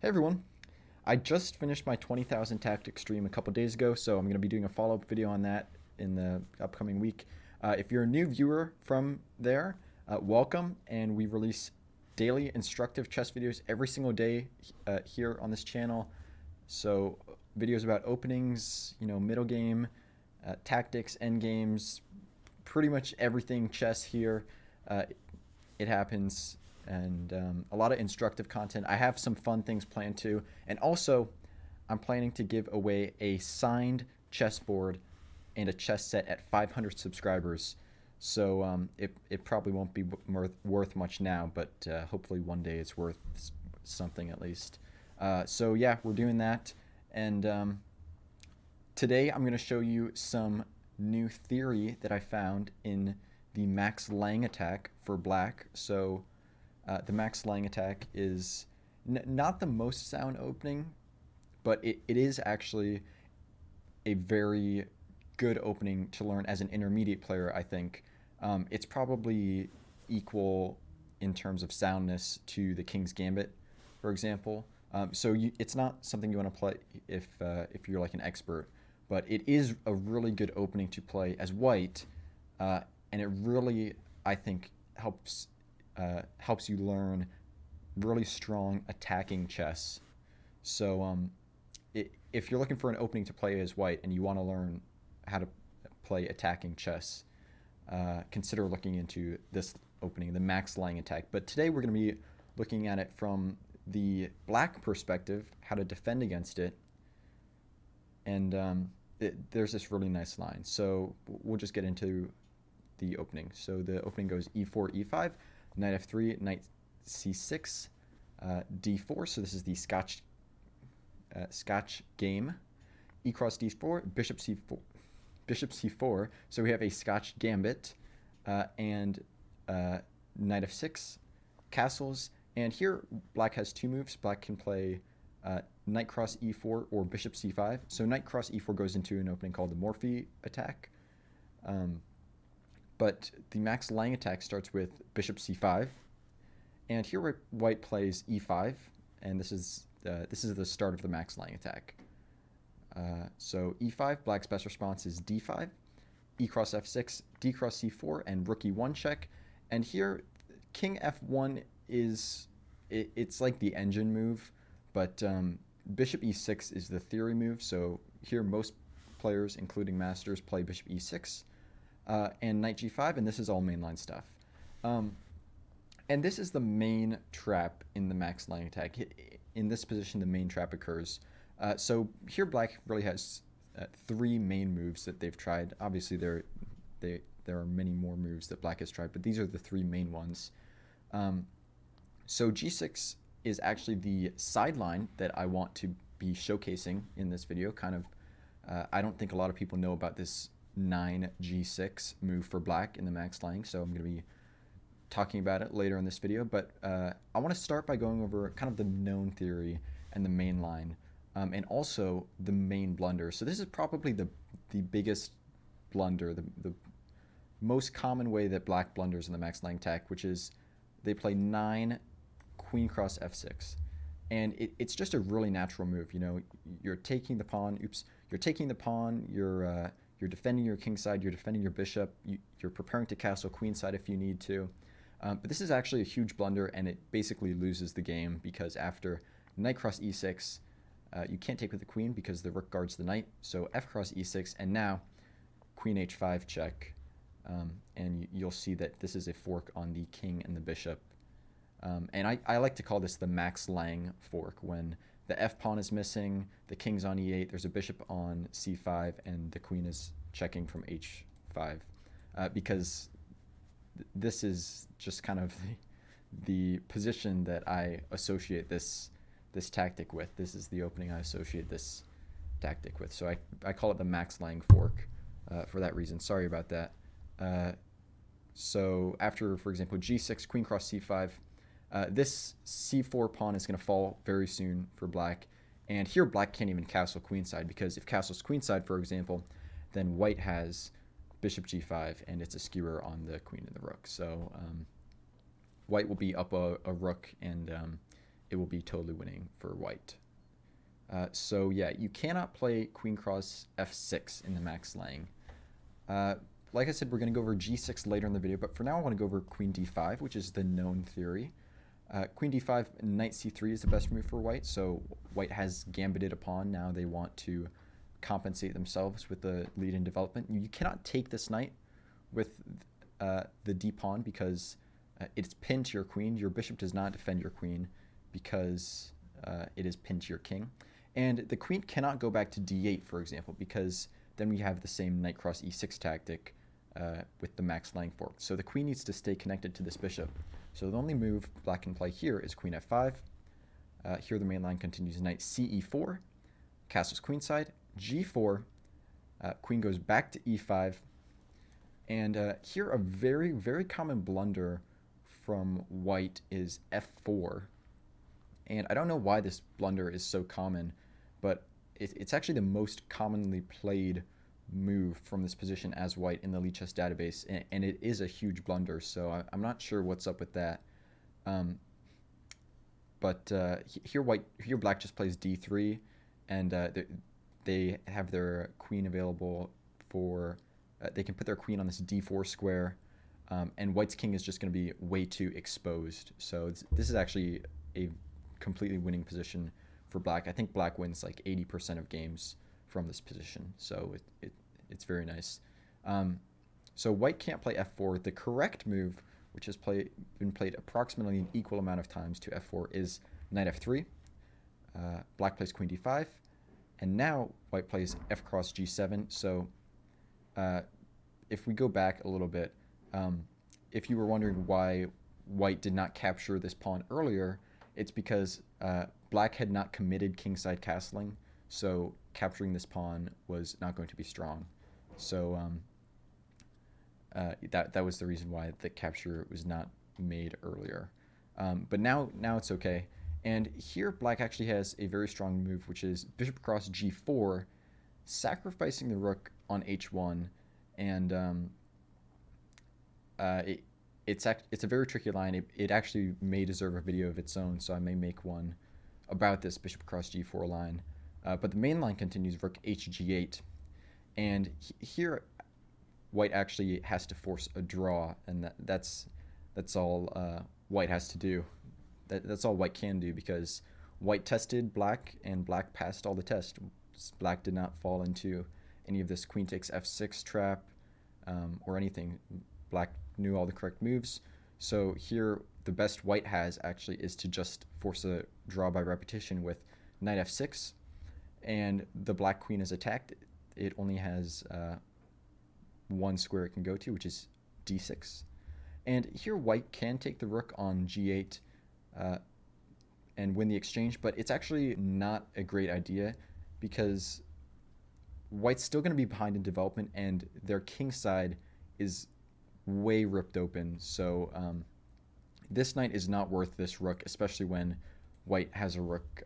Hey everyone, I just finished my 20,000 tactic stream a couple days ago, so I'm going to be doing a follow-up video on that in the upcoming week. If you're a new viewer from there, welcome, and we release daily instructive chess videos every single day here on this channel. So videos about openings, middle game, tactics, end games, pretty much everything chess here. Uh, it happens, and a lot of instructive content. I have some fun things planned too, and also I'm planning to give away a signed chessboard and a chess set at 500 subscribers. So it probably won't be worth much now, but hopefully one day it's worth something at least. So yeah, we're doing that, and today I'm going to show you some new theory that I found in the Max Lange attack for black. So the Max Lange attack is not the most sound opening, but it is actually a very good opening to learn as an intermediate player, I think. It's probably equal in terms of soundness to the King's Gambit, for example. It's not something you want to play if you're like an expert, but it is a really good opening to play as white, and it really, I think, helps you learn really strong attacking chess. So if you're looking for an opening to play as white and you want to learn how to play attacking chess, consider looking into this opening, the Max Lange attack. But today we're going to be looking at it from the black perspective, how to defend against it. And there's this really nice line. So we'll just get into the opening. So the opening goes e4, e5, knight f3, knight c6, d4. So this is the Scotch game. E cross d4, bishop c4, bishop c4. So we have a Scotch Gambit, and knight f6, castles. And here black has two moves. Black can play knight cross e4 or bishop c5. So knight cross e4 goes into an opening called the Morphy attack. But the Max Lange attack starts with bishop c5, and here white plays e5, and this is the start of the Max Lange attack. So e5, black's best response is d5, e cross f6, d cross c4, and rook e1 check. And here, king f1 it's like the engine move, but bishop e6 is the theory move. So here most players, including masters, play bishop e6. And knight g5, and this is all mainline stuff. And this is the main trap in the Max Lange attack. In this position, the main trap occurs. So here black really has three main moves that they've tried. Obviously, there are many more moves that black has tried, but these are the three main ones. So g6 is actually the sideline that I want to be showcasing in this video. Kind of, I don't think a lot of people know about this 9g6 move for black in the Max Lange, so I'm going to be talking about it later in this video. But I want to start by going over kind of the known theory and the main line, and also the main blunder. So this is probably the biggest blunder, the most common way that black blunders in the Max Lange attack, which is they play 9 queen cross f6. And it's just a really natural move. You're taking the pawn. You're taking the pawn. You're defending your king side, you're defending your bishop, you're preparing to castle queen side if you need to. But this is actually a huge blunder, and it basically loses the game, because after knight cross e6, you can't take with the queen because the rook guards the knight. So f cross e6, and now queen h5 check. And you'll see that this is a fork on the king and the bishop. And I like to call this the Max Lange fork, when the f pawn is missing, the king's on e8, there's a bishop on c5, and the queen is checking from h5, because this is just kind of the position that I associate this tactic with. This is the opening I associate this tactic with. So I call it the Max Lange fork for that reason. Sorry about that. So after, for example, g6, queen cross c5, this c4 pawn is going to fall very soon for black. And here black can't even castle queenside, because if castles queenside, for example, then white has bishop g5, and it's a skewer on the queen and the rook. So white will be up a rook, and it will be totally winning for white. So yeah, you cannot play queen cross f6 in the max Lange. Like I said, we're going to go over g6 later in the video, but for now I want to go over queen d5, which is the known theory. Queen d5, knight c3 is the best move for white, so white has gambited a pawn. Now they want to compensate themselves with the lead in development. You cannot take this knight with the d pawn because it's pinned to your queen. Your bishop does not defend your queen because it is pinned to your king. And the queen cannot go back to d8, for example, because then we have the same knight cross e6 tactic with the max Lange fork. So the queen needs to stay connected to this bishop. So the only move black can play here is queen f5. Here the main line continues knight ce4, castles queenside, g4, queen goes back to e5, and here a very, very common blunder from white is f4. And I don't know why this blunder is so common, but it's actually the most commonly played move from this position as white in the Lichess database, and it is a huge blunder, so I'm not sure what's up with that. But here black just plays d3, and they have their queen available for, they can put their queen on this d4 square, and white's king is just going to be way too exposed. So this is actually a completely winning position for black. I think black wins like 80% of games from this position, so it's very nice. So white can't play f4. The correct move, which has been played approximately an equal amount of times to f4, is knight f3. Black plays queen d5, and now white plays f cross g7. So if we go back a little bit, if you were wondering why white did not capture this pawn earlier, it's because black had not committed kingside castling, so capturing this pawn was not going to be strong. So that was the reason why the capture was not made earlier. But now it's okay. And here black actually has a very strong move, which is bishop across g4, sacrificing the rook on h1, and it's a very tricky line. It actually may deserve a video of its own, so I may make one about this bishop across g4 line. But the main line continues rook hg8, and here white actually has to force a draw, and that's all white has to do. That's all white can do, because white tested black and black passed all the tests. Black did not fall into any of this queen takes f6 trap or anything. Black knew all the correct moves. So here the best white has actually is to just force a draw by repetition with knight f6, and the black queen is attacked. It only has one square it can go to, which is d6. And here white can take the rook on g8 and win the exchange, but it's actually not a great idea because white's still going to be behind in development, and their king side is way ripped open. So this knight is not worth this rook, especially when white has a rook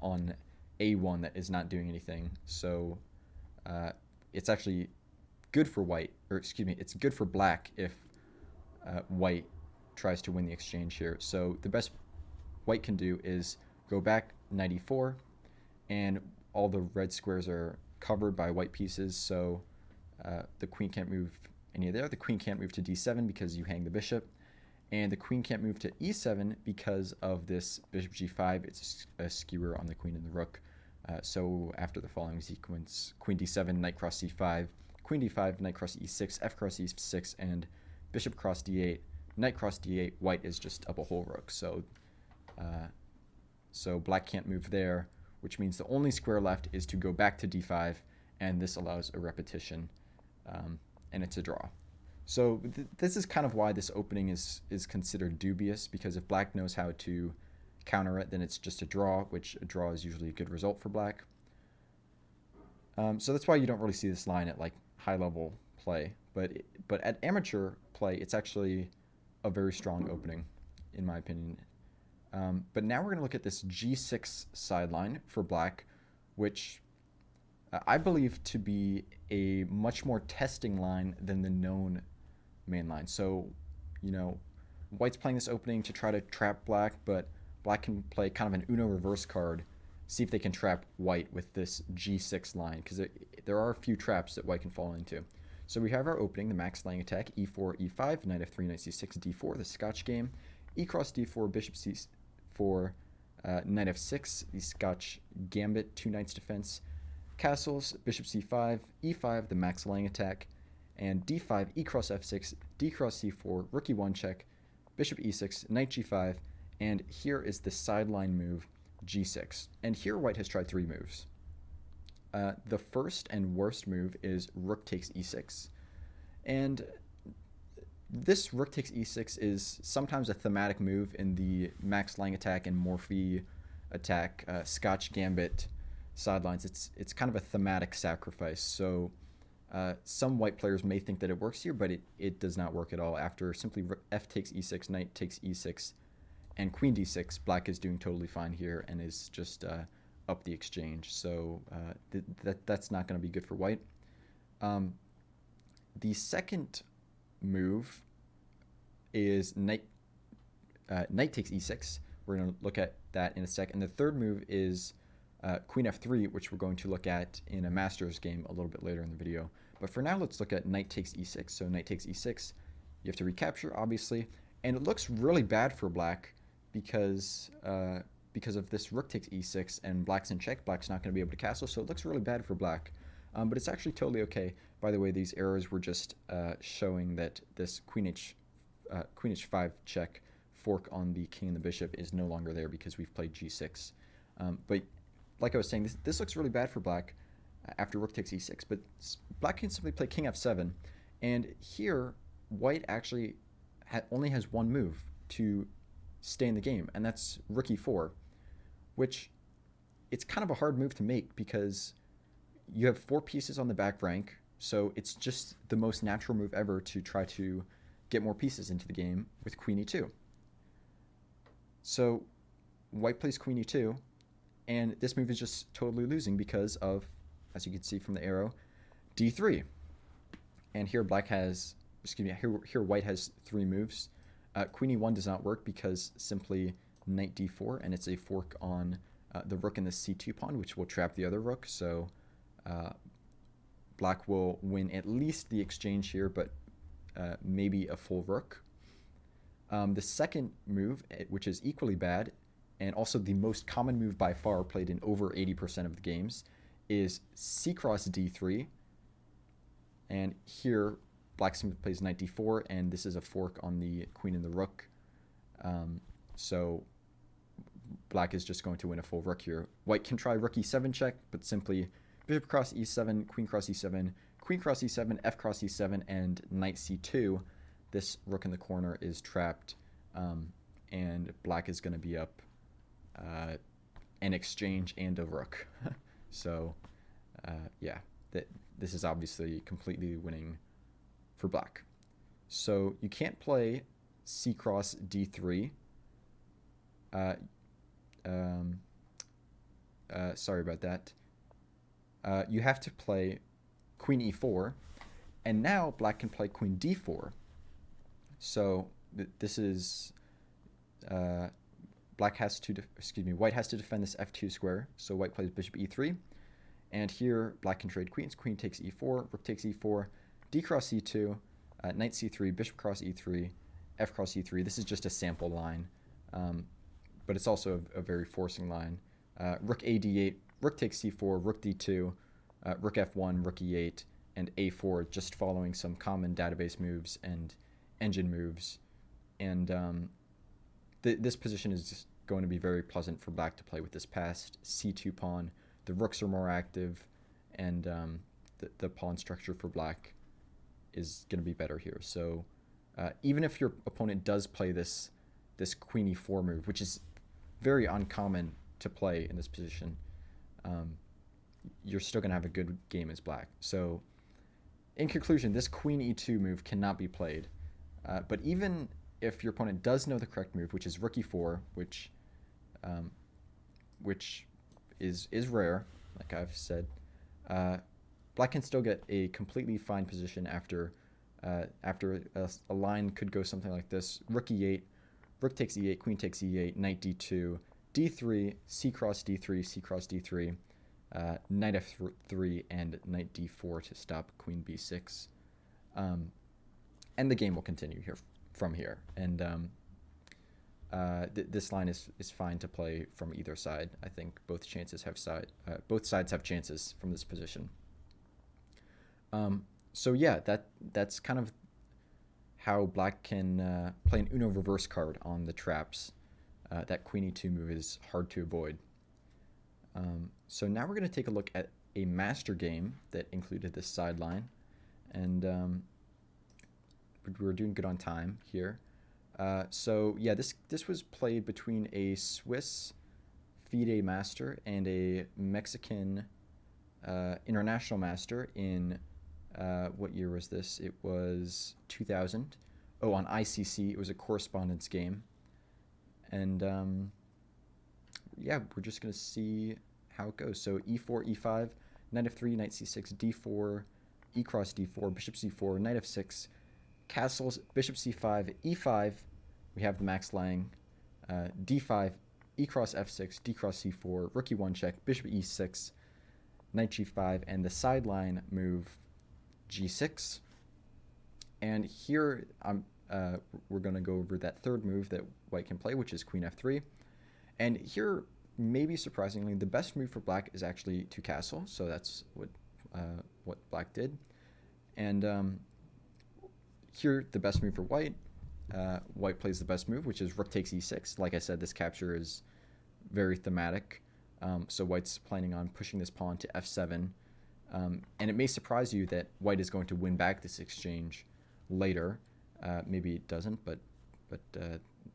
on a1 that is not doing anything. So it's actually good for white, or excuse me, it's good for black if white tries to win the exchange here. So the best white can do is go back knight e4, and all the red squares are covered by white pieces, so the queen can't move any of there. The queen can't move to d7 because you hang the bishop, and the queen can't move to e7 because of this bishop g5. It's a skewer on the queen and the rook. So after the following sequence, queen d7, knight cross c5, queen d5, knight cross e6, f cross e6, and bishop cross d8, knight cross d8, white is just up a whole rook. So so black can't move there, which means the only square left is to go back to d5, and this allows a repetition, and it's a draw. So this is kind of why this opening is considered dubious, because if black knows how to counter it, then it's just a draw, which a draw is usually a good result for black. So that's why you don't really see this line at like high level play, but at amateur play, it's actually a very strong opening, in my opinion. But now we're going to look at this g6 sideline for black, which I believe to be a much more testing line than the known main line. So, you know, white's playing this opening to try to trap black, but black can play kind of an Uno reverse card, see if they can trap white with this g6 line, because there are a few traps that white can fall into. So we have our opening, the Max Lange attack, e4, e5, knight f3, knight c6, d4, the Scotch game, e cross d4, bishop c4, knight f6, the Scotch Gambit, 2 knights defense, castles, bishop c5, e5, the Max Lange attack, and d5, e cross f6, d cross c4, rook e1 check, bishop e6, knight g5, and here is the sideline move, g6. And here white has tried 3 moves. The first and worst move is rook takes e6. And this rook takes e6 is sometimes a thematic move in the Max Lange attack and Morphy attack, Scotch Gambit sidelines. It's kind of a thematic sacrifice. So some white players may think that it works here, but it does not work at all. After simply f takes e6, knight takes e6, and queen d6, black is doing totally fine here and is just up the exchange. So that's not going to be good for white. The second move is knight takes e6. We're going to look at that in a sec. And the third move is queen f3, which we're going to look at in a Masters game a little bit later in the video. But for now, let's look at knight takes e6. So knight takes e6. You have to recapture, obviously. And it looks really bad for black because of this rook takes e6 and black's in check. Black's not going to be able to castle, so it looks really bad for black. But it's actually totally okay. By the way, these errors were just showing that this queen h5 check fork on the king and the bishop is no longer there because we've played g6. But like I was saying, this looks really bad for black after rook takes e6. But black can simply play king f7. And here, white actually only has one move to stay in the game, and that's rook e4, which it's kind of a hard move to make because you have 4 pieces on the back rank, so it's just the most natural move ever to try to get more pieces into the game with queen e2. So white plays queen e2, and this move is just totally losing because of, as you can see from the arrow, d3. And here white has 3 moves. Queen e1 does not work because simply knight d4, and it's a fork on the rook and the c2 pawn, which will trap the other rook. So black will win at least the exchange here, but maybe a full rook. The second move, which is equally bad, and also the most common move by far, played in over 80% of the games, is c cross d3. And here black simply plays knight d4, and this is a fork on the queen and the rook. So black is just going to win a full rook here. White can try rook e7 check, but simply bishop cross e7, queen cross e7, queen cross e7, f cross e7, and knight c2. This rook in the corner is trapped, and black is going to be up an exchange and a rook. So yeah, this is obviously completely winning for black. So you can't play c cross d3. Sorry about that. You have to play queen e4, and now black can play queen d4. So this is white has to defend this f2 square. So white plays bishop e3, and here black can trade queens. Queen takes e4, rook takes e4, d cross e2, knight c3, bishop cross e3, f cross e3. This is just a sample line, but it's also a very forcing line. Rook a d8, rook takes c4, rook d2, rook f1, rook e8, and a4, just following some common database moves and engine moves. And this position is just going to be very pleasant for black to play with this passed c2 pawn. The rooks are more active, and the pawn structure for black is going to be better here. So even if your opponent does play this queen e4 move, which is very uncommon to play in this position, you're still going to have a good game as black. So in conclusion, this queen e2 move cannot be played. But even if your opponent does know the correct move, which is rook e4, which is rare, like I've said, black can still get a completely fine position after a line could go something like this: rook e8, rook takes e8, queen takes e8, knight d2, d3, c cross d3, c cross d3, knight f3, and knight d4 to stop queen b6. And the game will continue here from here. And this line is fine to play from either side. I think both sides have chances from this position. So yeah, that's kind of how black can play an Uno reverse card on the traps. That queen e2 move is hard to avoid. So now we're going to take a look at a master game that included this sideline, and we're doing good on time here. So yeah, this was played between a Swiss FIDE master and a Mexican international master in what year was this? It was 2000. Oh, on ICC. It was a correspondence game. And yeah, we're just going to see how it goes. So e4, e5, knight f3, knight c6, d4, e cross d4, bishop c4, knight f6, castles, bishop c5, e5. We have the Max Lange, d5, e cross f6, d cross c4, rook e1 check, bishop e6, knight g5, and the sideline move g6. And here we're going to go over that third move that white can play, which is queen f3. And here, maybe surprisingly, the best move for black is actually to castle. So that's what black did. And here, the best move for white. White plays the best move, which is rook takes e6. Like I said, this capture is very thematic. So white's planning on pushing this pawn to f7. And it may surprise you that white is going to win back this exchange later. Maybe it doesn't, but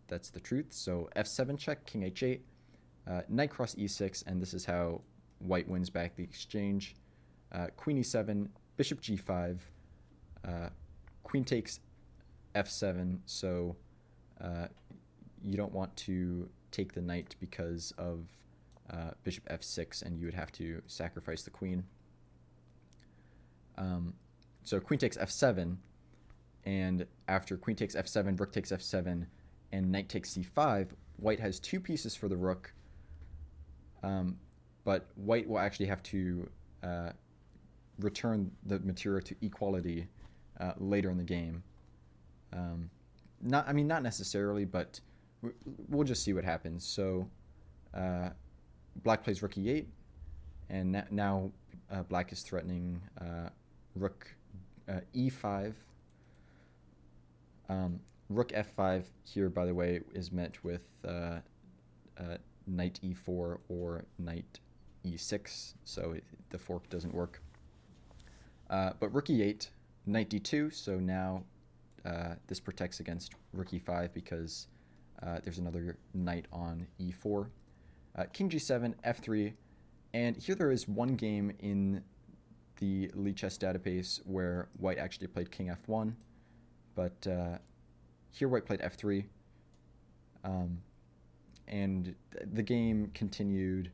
that's the truth. So f7 check, king h8, knight cross e6, and this is how white wins back the exchange. Queen e7, bishop g5, queen takes f7, so you don't want to take the knight because of bishop f6, and you would have to sacrifice the queen. So queen takes f7, and after queen takes f7, rook takes f7, and knight takes c5, white has two pieces for the rook, but white will actually have to return the material to equality later in the game. Not necessarily, but we'll just see what happens. So black plays rook e8, and now black is threatening rook e5. Rook f5 here, by the way, is met with knight e4 or knight e6, so the fork doesn't work. But rook e8, knight d2, so now this protects against rook e5 because there's another knight on e4. King g7, f3, and here there is one game in the Elite Chess database where white actually played king f1, but here white played f3, and the game continued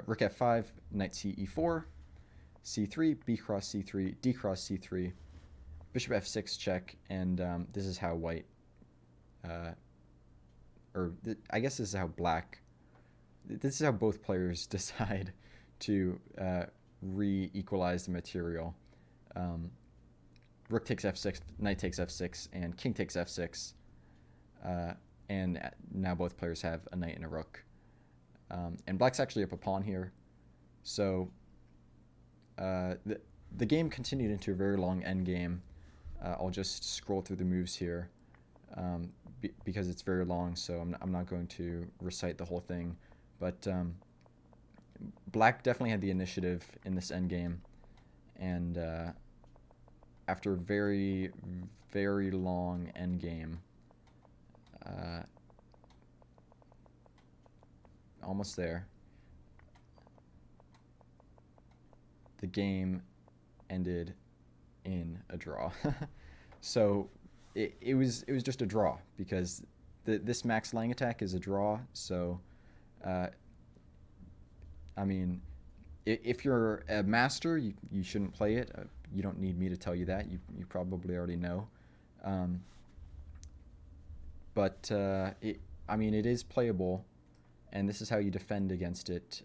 rook f5, knight c e4, c3, b cross c3, d cross c3, bishop f6 check, and this is how white, I guess this is how black, this is how both players decide to re-equalize the material. Rook takes f6, knight takes f6, and king takes f6, and now both players have a knight and a rook. And black's actually up a pawn here, so the game continued into a very long endgame. I'll just scroll through the moves here because it's very long, so I'm not going to recite the whole thing. But black definitely had the initiative in this endgame, and after a very, very long endgame, almost there, the game ended in a draw. So it was just a draw because this Max Lange attack is a draw. So I mean, if you're a master, you shouldn't play it. You don't need me to tell you that. You probably already know. But I mean, it is playable, and this is how you defend against it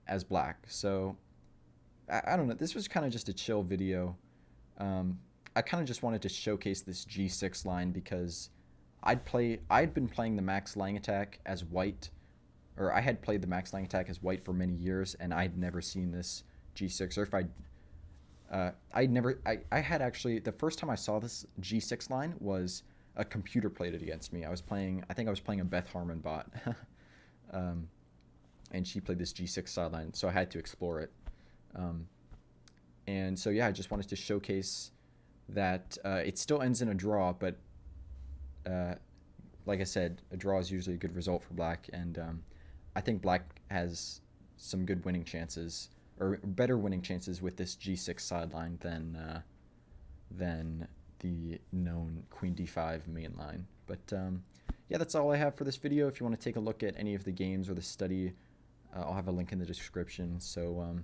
as black. So I don't know. This was kind of just a chill video. I kind of just wanted to showcase this G6 line because I'd been playing the Max Lange attack as white, or I had played the Max Lange attack as white for many years, and I'd never seen this G6. Or if I had actually, the first time I saw this G6 line was a computer played it against me. I think I was playing a Beth Harmon bot, and she played this G6 sideline, so I had to explore it. And so yeah, I just wanted to showcase that it still ends in a draw, but like I said, a draw is usually a good result for black, and I think black has some good winning chances, or better winning chances with this G6 sideline than the known Queen D5 main line. But yeah, that's all I have for this video. If you want to take a look at any of the games or the study, I'll have a link in the description. So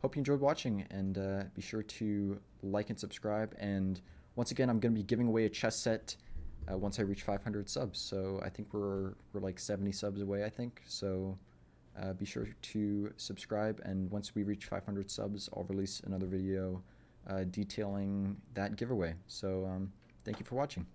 hope you enjoyed watching, and be sure to like and subscribe. And once again, I'm going to be giving away a chess set once I reach 500 subs. So I think we're like 70 subs away, I think. So be sure to subscribe, and once we reach 500 subs, I'll release another video detailing that giveaway. So thank you for watching.